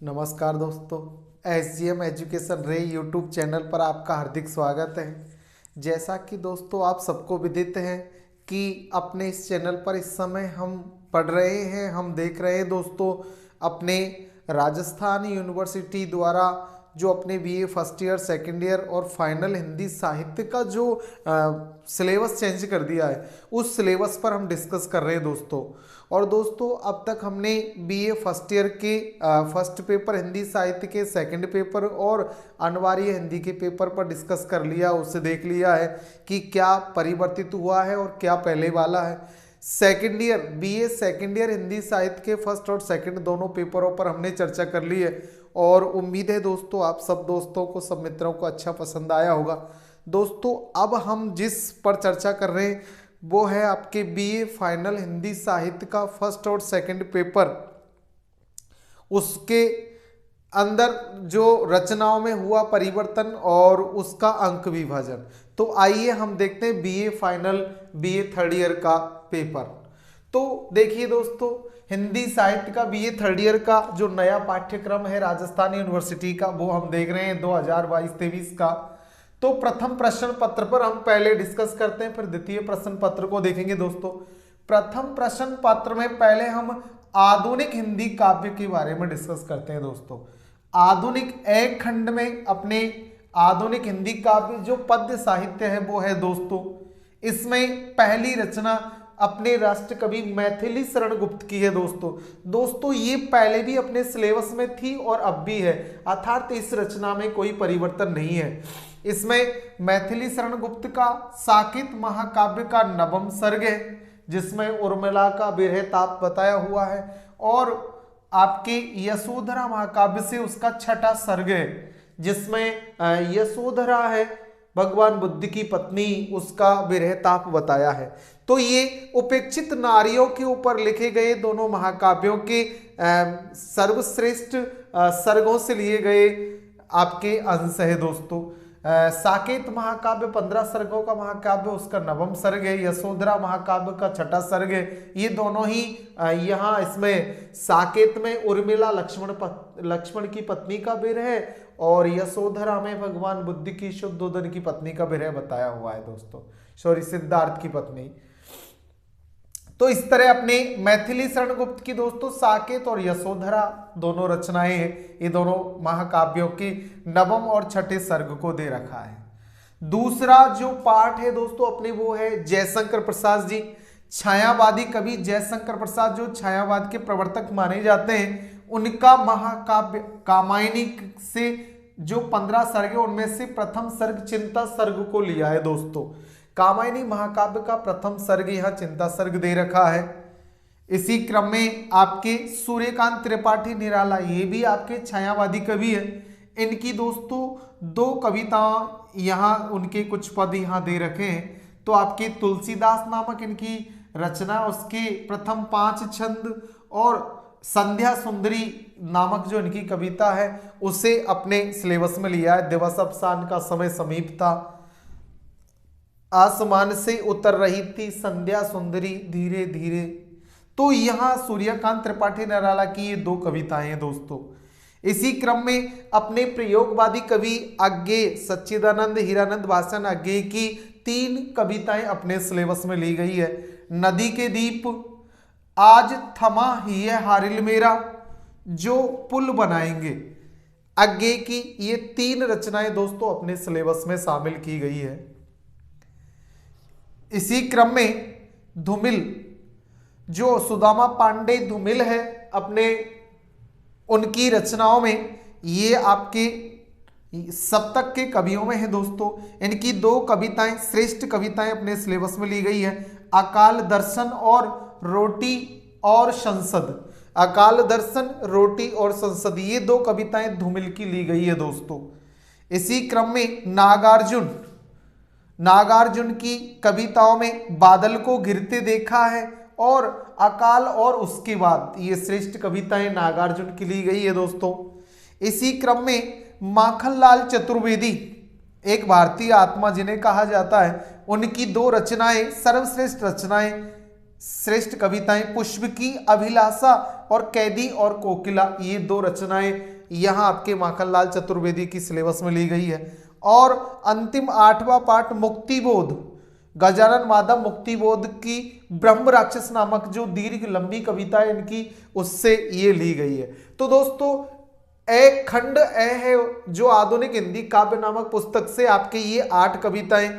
नमस्कार दोस्तों, SGM education रे यूट्यूब चैनल पर आपका हार्दिक स्वागत है। जैसा कि दोस्तों आप सबको विदित है कि अपने इस चैनल पर इस समय हम पढ़ रहे हैं, हम देख रहे हैं दोस्तों अपने राजस्थान यूनिवर्सिटी द्वारा जो अपने BA first year, second year और फाइनल हिंदी साहित्य का जो सिलेबस चेंज कर दिया है, उस सिलेबस पर हम डिस्कस कर रहे हैं दोस्तों। और दोस्तों अब तक हमने BA फर्स्ट ईयर के फर्स्ट पेपर हिंदी साहित्य के, सेकंड पेपर और अनिवार्य हिंदी के पेपर पर डिस्कस कर लिया, उससे देख लिया है कि क्या परिवर्तित हुआ है और क्या पहले वाला है। Second year BA second year Hindi साहित्य के फर्स्ट और सेकंड दोनों पेपरों पर हमने चर्चा कर ली है और उम्मीद है दोस्तों आप सब दोस्तों को, सब मित्रों को अच्छा पसंद आया होगा। दोस्तों अब हम जिस पर चर्चा कर रहे हैं वो है आपके BA फाइनल हिंदी साहित्य का फर्स्ट और सेकंड पेपर, उसके अंदर जो रचनाओं में हुआ परिवर्तन और उसका अंक विभाजन। तो आइए हम देखते हैं BA final BA third year का पेपर। तो देखिए दोस्तों, हिंदी साहित्य का BA थर्ड ईयर का जो नया पाठ्यक्रम है राजस्थान यूनिवर्सिटी का, वो हम देख रहे हैं 2022-23 का। तो प्रथम प्रश्न पत्र पर हम पहले डिस्कस करते हैं, फिर द्वितीय प्रश्न पत्र को देखेंगे दोस्तों। प्रथम प्रश्न पत्र में पहले हम आधुनिक हिंदी काव्य के बारे में डिस्कस करते हैं दोस्तों। आधुनिक एक खंड में अपने आधुनिक हिंदी काव्य जो पद्य साहित्य है वो है दोस्तों। इसमें पहली रचना अपने राष्ट्र कवि मैथिली शरण गुप्त की है दोस्तों ये पहले भी अपने सिलेबस में थी और अब भी है, अर्थात इस रचना में कोई परिवर्तन नहीं है। इसमें मैथिली शरण गुप्त का साकेत महाकाव्य का नवम सर्ग है, जिसमें उर्मिला का विरह ताप बताया हुआ है, और आपके यशोधरा महाकाव्य से उसका छठा सर्ग है, जिसमें यशोधरा है भगवान बुद्ध की पत्नी, उसका विरह ताप बताया है। तो ये उपेक्षित नारियों के ऊपर लिखे गए दोनों महाकाव्यों के सर्वश्रेष्ठ सर्गों से लिए गए आपके अंश है दोस्तों। साकेत महाकाव्य 15 सर्गों का महाकाव्य, उसका नवम सर्ग है। यशोधरा महाकाव्य का छठा सर्ग है। ये दोनों ही यहाँ इसमें साकेत में उर्मिला लक्ष्मण की पत्नी का विरह है और यशोधरा में भगवान बुद्ध की शुद्धोदन की पत्नी का विरह बताया हुआ है दोस्तों, सॉरी सिद्धार्थ की पत्नी। तो इस तरह अपने मैथिली शरण गुप्त की दोस्तों साकेत और यशोधरा दोनों रचनाएं हैं, ये दोनों महाकाव्यों के नवम और छठे सर्ग को दे रखा है। दूसरा जो पाठ है दोस्तों अपने वो है जयशंकर प्रसाद जी, छायावादी कवि जयशंकर प्रसाद जो छायावाद के प्रवर्तक माने जाते हैं, उनका महाकाव्य कामायनी से जो 15 सर्ग है उनमें से प्रथम सर्ग चिंता सर्ग को लिया है दोस्तों। कामायनी महाकाव्य का प्रथम सर्ग यहाँ चिंता सर्ग दे रखा है। इसी क्रम में आपके सूर्यकांत त्रिपाठी निराला, ये भी आपके छायावादी कवि है। इनकी दोस्तों 2 कविताएं यहाँ, उनके कुछ पद यहाँ दे रखे हैं। तो आपके तुलसीदास नामक इनकी रचना, उसके प्रथम 5 छंद और संध्या सुंदरी नामक जो इनकी कविता है उसे अपने सिलेबस में लिया है। दिवस अवसान का समय समीप था, आसमान से उतर रही थी संध्या सुंदरी धीरे धीरे। तो यहाँ सूर्यकांत त्रिपाठी निराला की ये 2 कविताएं हैं दोस्तों। इसी क्रम में अपने प्रयोगवादी कवि अज्ञेय सच्चिदानंद हीरानंद भाषण अज्ञेय की 3 कविताएं अपने सिलेबस में ली गई है। नदी के दीप, आज थमा ही है हारिल मेरा, जो पुल बनाएंगे, अज्ञेय की ये 3 रचनाएं दोस्तों अपने सिलेबस में शामिल की गई है। इसी क्रम में धूमिल, जो सुदामा पांडे धूमिल है अपने उनकी रचनाओं में, ये आपके सप्तक के कवियों में है दोस्तों। इनकी 2 कविताएं, श्रेष्ठ कविताएं अपने सिलेबस में ली गई है, अकाल दर्शन और रोटी और संसद। अकाल दर्शन, रोटी और संसद, ये 2 कविताएं धूमिल की ली गई है दोस्तों। इसी क्रम में नागार्जुन की कविताओं में बादल को गिरते देखा है और अकाल और उसके बाद, ये श्रेष्ठ कविताएं नागार्जुन की ली गई है दोस्तों। इसी क्रम में माखनलाल चतुर्वेदी, एक भारतीय आत्मा जिन्हें कहा जाता है, उनकी 2 रचनाएं, सर्वश्रेष्ठ रचनाएं श्रेष्ठ कविताएं पुष्प की अभिलाषा और कैदी और कोकिला, ये दो रचनाएं यहाँ आपके माखनलाल चतुर्वेदी की सिलेबस में ली गई है। और अंतिम 8वां पाठ मुक्तिबोध, गजानन माधव मुक्तिबोध की ब्रह्म राक्षस नामक जो दीर्घ लंबी कविता है इनकी, उससे ये ली गई है। तो दोस्तों ए खंड ए है जो आधुनिक हिंदी काव्य नामक पुस्तक से आपके ये 8 कविताएं,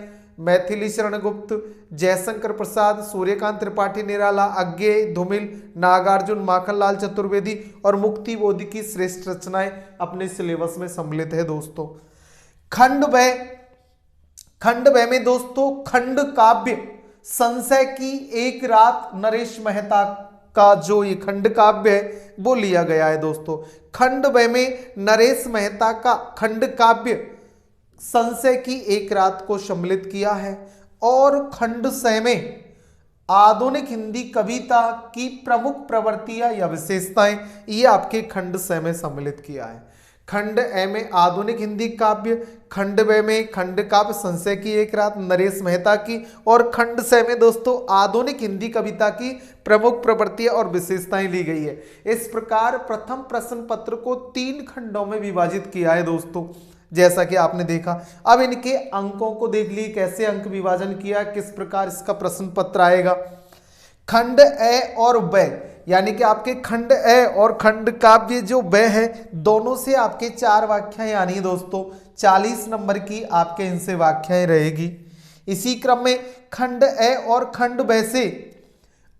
मैथिली शरण गुप्त, जयशंकर प्रसाद, सूर्यकांत त्रिपाठी निराला, अज्ञेय, धूमिल, नागार्जुन, माखनलाल चतुर्वेदी और मुक्तिबोध की श्रेष्ठ रचनाएं अपने सिलेबस में सम्मिलित है दोस्तों। खंड ब में दोस्तों खंड काव्य संशय की एक रात, नरेश मेहता का जो ये खंड काव्य है वो लिया गया है दोस्तों। खंड ब में नरेश मेहता का खंड काव्य संशय की एक रात को सम्मिलित किया है। और खंड स में आधुनिक हिंदी कविता की प्रमुख प्रवृत्तियां या विशेषताएं, ये आपके खंड स में सम्मिलित किया है। खंड ए में आधुनिक हिंदी काव्य, खंड ब में खंड काव्य संशय की एक रात नरेश मेहता की, और खंड स में दोस्तों आधुनिक हिंदी कविता की प्रमुख प्रवृत्तियां और विशेषताएं ली गई है। इस प्रकार प्रथम प्रश्न पत्र को 3 खंडों में विभाजित किया है दोस्तों, जैसा कि आपने देखा। अब इनके अंकों को देख ली, कैसे अंक विभाजन किया, किस प्रकार इसका प्रश्न पत्र आएगा। खंड ए और ब यानी कि आपके खंड ए और खंड काव्य जो ब है, दोनों से आपके 4 व्याख्याएं आनी है दोस्तों। 40 नंबर की आपके इनसे व्याख्याएं रहेगी। इसी क्रम में खंड ए और खंड ब से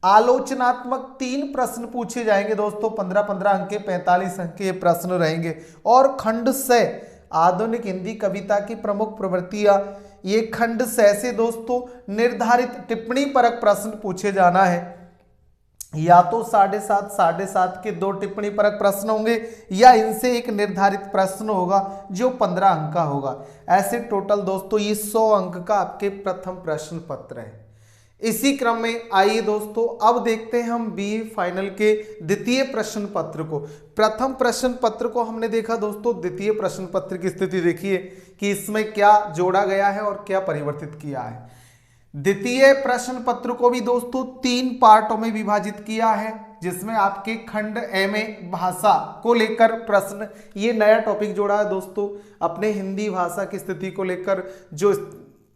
आलोचनात्मक 3 प्रश्न पूछे जाएंगे दोस्तों। 15-15 अंक के 45 अंक के प्रश्न रहेंगे। और खंड से आधुनिक हिंदी कविता की प्रमुख प्रवृत्तियां, ये खंड से दोस्तों निर्धारित टिप्पणी परक प्रश्न पूछे जाना है। या तो 7.5 के 2 टिप्पणी परक प्रश्न होंगे, या इनसे एक निर्धारित प्रश्न होगा जो 15 अंक का होगा। ऐसे टोटल दोस्तों ये 100 अंक का आपके प्रथम प्रश्न पत्र है। इसी क्रम में आइए दोस्तों अब देखते हैं हम बीए फाइनल के द्वितीय प्रश्न पत्र को। प्रथम प्रश्न पत्र को हमने देखा दोस्तों, द्वितीय प्रश्न पत्र की स्थिति देखिए कि इसमें क्या जोड़ा गया है और क्या परिवर्तित किया है। द्वितीय प्रश्न पत्र को भी दोस्तों 3 पार्टों में विभाजित किया है, जिसमें आपके खंड ए में भाषा को लेकर प्रश्न, ये नया टॉपिक जोड़ा है दोस्तों अपने हिंदी भाषा की स्थिति को लेकर, जो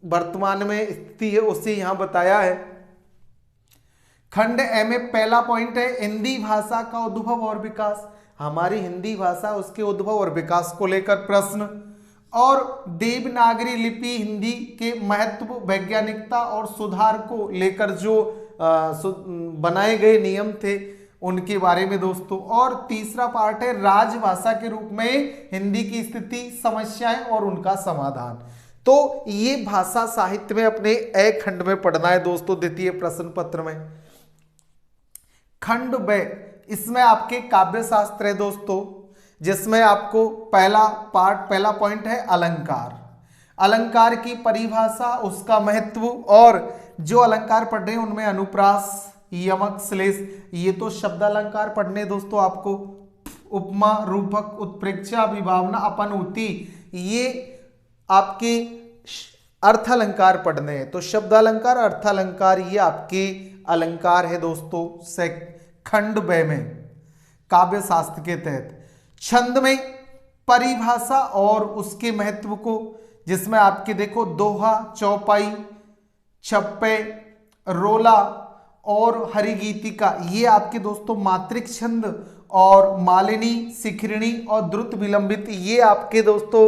वर्तमान में स्थिति है उसे यहां बताया है। खंड ए में पहला पॉइंट है हिंदी भाषा का उद्भव और विकास, हमारी हिंदी भाषा उसके उद्भव और विकास को लेकर प्रश्न। और देवनागरी लिपि हिंदी के महत्व, वैज्ञानिकता और सुधार को लेकर जो बनाए गए नियम थे उनके बारे में दोस्तों। और तीसरा पार्ट है राजभाषा के रूप में हिंदी की स्थिति, समस्याएं और उनका समाधान। तो ये भाषा साहित्य में अपने ए खंड में पढ़ना है दोस्तों द्वितीय प्रश्न पत्र में। खंड ब, इसमें आपके काव्य शास्त्र है दोस्तों, जिसमें आपको पहला पॉइंट है अलंकार। अलंकार की परिभाषा, उसका महत्व, और जो अलंकार पढ़ रहे हैं उनमें अनुप्रास, यमक, श्लेष, ये तो शब्द अलंकार पढ़ने दोस्तों आपको। उपमा, रूपक, उत्प्रेक्षा, विभावना, अपनौति, ये आपके अर्थ अलंकार पढ़ने हैं। तो शब्द अलंकार, अर्थ अलंकार, ये आपके अलंकार है दोस्तों खंड ब में काव्य शास्त्र के तहत। छंद में परिभाषा और उसके महत्व को, जिसमें आपके देखो दोहा, चौपाई, छप्पे, रोला और हरिगीतिका, ये आपके दोस्तों मात्रिक छंद, और मालिनी, शिखरिणी और द्रुत विलंबित, ये आपके दोस्तों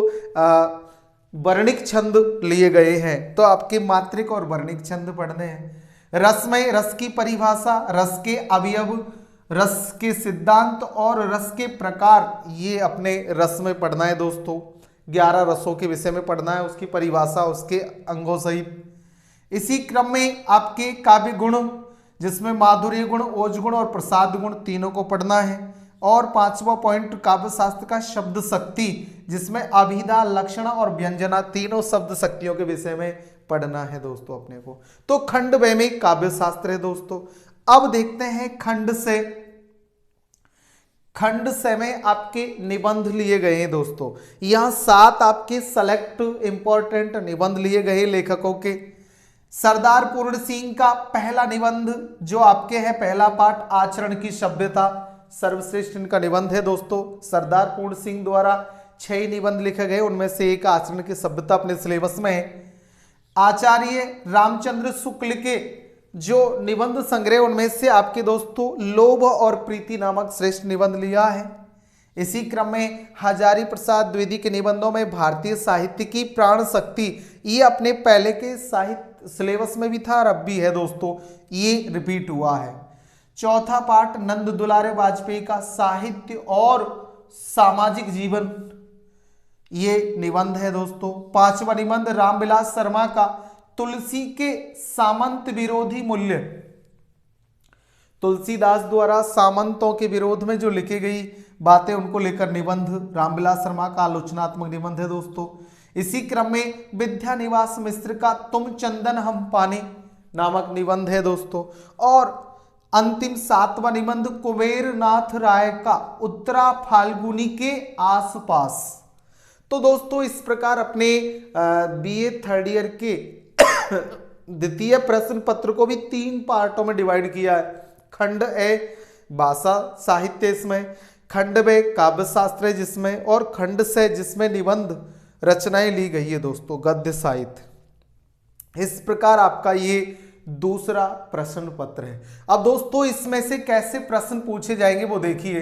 वर्णिक छंद लिए गए हैं। तो आपके मात्रिक और वर्णिक छंद पढ़ने हैं। रस में रस की परिभाषा, रस के अवयव, रस के सिद्धांत और रस के प्रकार, ये अपने रस में पढ़ना है दोस्तों। 11 रसों के विषय में पढ़ना है, उसकी परिभाषा, उसके अंगों सहित। इसी क्रम में आपके काव्य गुण, जिसमें माधुर्य गुण, ओज गुण और प्रसाद गुण, तीनों को पढ़ना है। और 5वां पॉइंट काव्य शास्त्र का शब्द शक्ति, जिसमें अभिधा, लक्षणा और व्यंजना, तीनों शब्द शक्तियों के विषय में पढ़ना है दोस्तों अपने को। तो खंड ब में काव्य शास्त्र है दोस्तों। अब देखते हैं खंड से। खंड से में आपके निबंध लिए गए हैं दोस्तों। यहां 7 आपके सेलेक्ट इंपॉर्टेंट निबंध लिए गए लेखकों के, सरदार पूर्ण सिंह का पहला निबंध जो आपके है, पहला पाठ आचरण की सभ्यता, सर्वश्रेष्ठ इनका निबंध है दोस्तों। सरदार पूर्ण सिंह द्वारा 6 निबंध लिखे गए, उनमें से एक आचरण की सभ्यता अपने सिलेबस में है। आचार्य रामचंद्र शुक्ल के जो निबंध संग्रह, उनमें से आपके दोस्तों लोभ और प्रीति नामक श्रेष्ठ निबंध लिया है। इसी क्रम में हजारी प्रसाद द्विवेदी के निबंधों में भारतीय साहित्य की प्राण शक्ति, ये अपने पहले के साहित्य सिलेबस में भी था और अब भी है दोस्तों, ये रिपीट हुआ है। चौथा पाठ नंद दुलारे वाजपेयी का साहित्य और सामाजिक जीवन, ये निबंध है दोस्तों। पांचवा निबंध रामविलास शर्मा का तुलसी के सामंत विरोधी मूल्य, तुलसीदास द्वारा सामंतों के विरोध में जो लिखी गई बातें उनको लेकर निबंध, रामविलास शर्मा का आलोचनात्मक निबंध है दोस्तों। इसी क्रम में विद्यानिवास मिश्र का तुम चंदन हम पानी नामक निबंध है दोस्तों। और अंतिम 7वां निबंध कुबेरनाथ राय का उत्तरा फाल्गुनी के आसपास। तो दोस्तों इस प्रकार अपने बीए थर्ड ईयर के द्वितीय प्रश्न पत्र को भी 3 पार्टों में डिवाइड किया है। खंड ए भाषा साहित्य इसमें, खंड बे काव्य शास्त्र जिसमें, और खंड से जिसमें निबंध रचनाएं ली गई है दोस्तों, गद्य साहित्य। इस प्रकार आपका ये दूसरा प्रश्न पत्र है। अब दोस्तों इसमें से कैसे प्रश्न पूछे जाएंगे वो देखिए।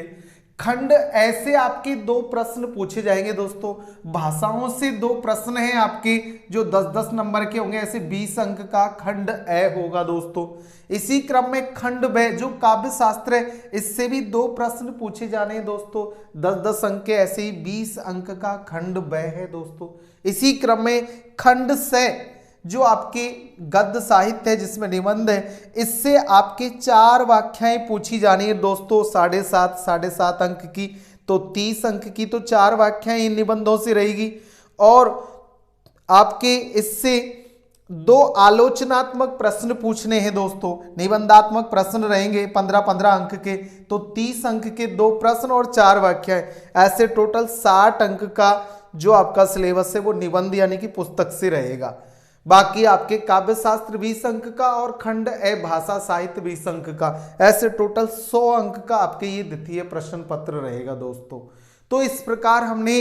खंड ऐसे आपके 2 प्रश्न पूछे जाएंगे दोस्तों, भाषाओं से 2 प्रश्न हैं आपके जो 10-10 नंबर के होंगे, ऐसे 20 अंक का खंड ए होगा दोस्तों। इसी क्रम में खंड ब जो काव्य शास्त्र है, इससे भी 2 प्रश्न पूछे जाने हैं दोस्तों, 10-10 अंक के, ऐसे ही 20 अंक का खंड ब है दोस्तों। इसी क्रम में खंड से जो आपके गद्य साहित्य है जिसमें निबंध है, इससे आपके 4 व्याख्याएं पूछी जानी है दोस्तों, 7.5 अंक की, तो 30 अंक की तो 4 व्याख्याएं इन निबंधों से रहेगी। और आपके इससे 2 आलोचनात्मक प्रश्न पूछने हैं दोस्तों, निबंधात्मक प्रश्न रहेंगे 15-15 अंक के, तो 30 अंक के 2 प्रश्न और 4 व्याख्याएं, ऐसे टोटल 60 अंक का जो आपका सिलेबस है वो निबंध यानी कि पुस्तक से रहेगा। बाकी आपके काव्य शास्त्र 20 अंक का और खंड ए भाषा साहित्य 20 अंक का, ऐसे टोटल 100 अंक का आपके ये द्वितीय प्रश्न पत्र रहेगा दोस्तों। तो इस प्रकार हमने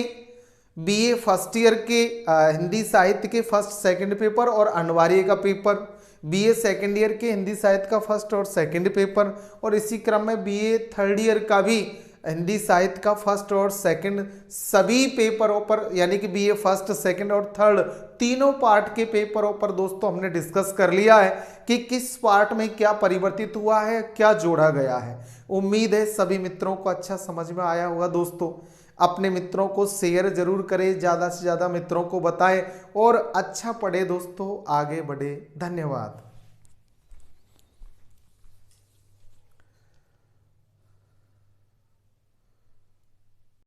बीए फर्स्ट ईयर के हिंदी साहित्य के फर्स्ट सेकंड पेपर और अनिवार्य का पेपर, बीए सेकंड ईयर के हिंदी साहित्य का फर्स्ट और सेकंड पेपर, और इसी क्रम में बीए थर्ड ईयर का भी हिंदी साहित्य का फर्स्ट और सेकंड सभी पेपरों पर, यानी कि बीए फर्स्ट सेकंड और थर्ड तीनों पार्ट के पेपरों पर दोस्तों हमने डिस्कस कर लिया है कि किस पार्ट में क्या परिवर्तित हुआ है, क्या जोड़ा गया है। उम्मीद है सभी मित्रों को अच्छा समझ में आया होगा दोस्तों। अपने मित्रों को शेयर जरूर करें, ज़्यादा से ज़्यादा मित्रों को बताएं और अच्छा पढ़े दोस्तों, आगे बढ़े। धन्यवाद।